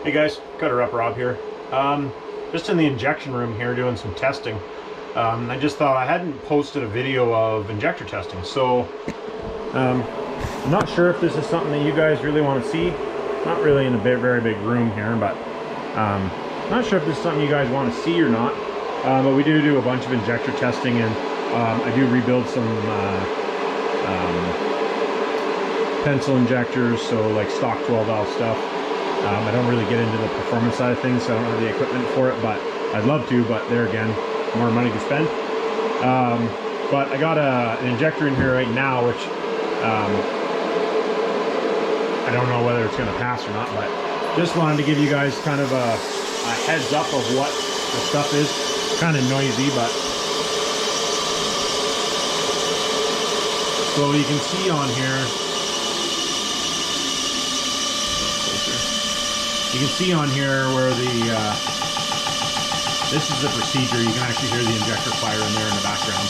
Hey guys, Cutterup Rob here. Just in the injection room here doing some testing. I just thought I hadn't posted a video of injector testing, so I'm not sure if this is something that you guys really want to see. Not really in a very big room here, but not sure if this is something you guys want to see or not. But we do a bunch of injector testing, and I do rebuild some pencil injectors, so like stock 12 valve stuff. I don't really get into the performance side of things, so I don't have the equipment for it, but I'd love to, but there again, more money to spend. But I got an injector in here right now, which I don't know whether it's going to pass or not, but just wanted to give you guys kind of a heads up of what the stuff is. Kind of noisy, but so you can see on here, you can see on here where this is the procedure. You can actually hear the injector fire in there in the background.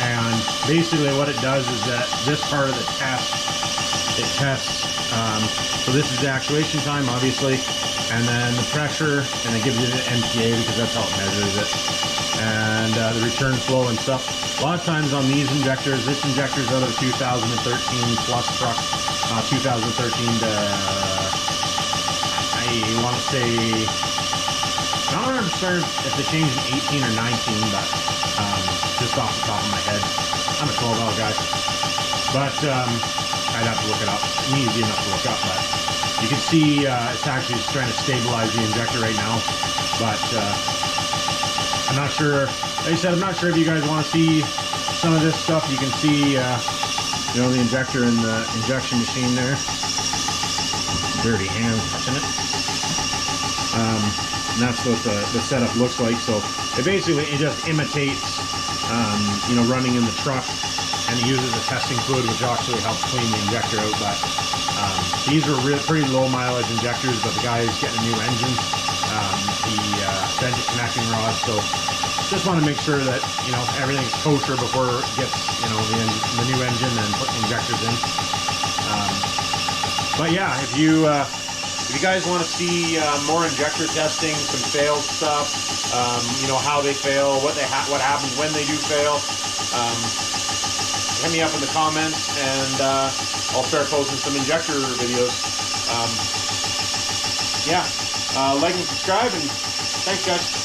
And basically what it does is that this part of the test, it tests, so this is the actuation time, obviously, and then the pressure, and it gives you the MPa because that's how it measures it. And the return flow and stuff. A lot of times on these injectors, this injector's out of 2013 plus truck, 2013 to, I want to say, I'm not sure if they changed in 18 or 19, but just off the top of my head. I'm a 12 valve guy. But I'd have to look it up. It's easy enough to look up, but you can see it's actually just trying to stabilize the injector right now. But I'm not sure, like I said, I'm not sure if you guys want to see some of this stuff. You can see, you know, the injector in the injection machine there. Dirty hand touching it. And that's what the setup looks like. So it basically, it just imitates, you know, running in the truck, and it uses a testing fluid, which actually helps clean the injector out. But these are pretty low mileage injectors, but the guy is getting a new engine, the bent connecting rod. So just want to make sure that, you know, everything's kosher before it gets, you know, the new engine and put injectors in. But yeah, if you guys want to see more injector testing, some failed stuff, you know, how they fail, what happens when they do fail, hit me up in the comments, and I'll start posting some injector videos. Yeah, like and subscribe, and thanks guys.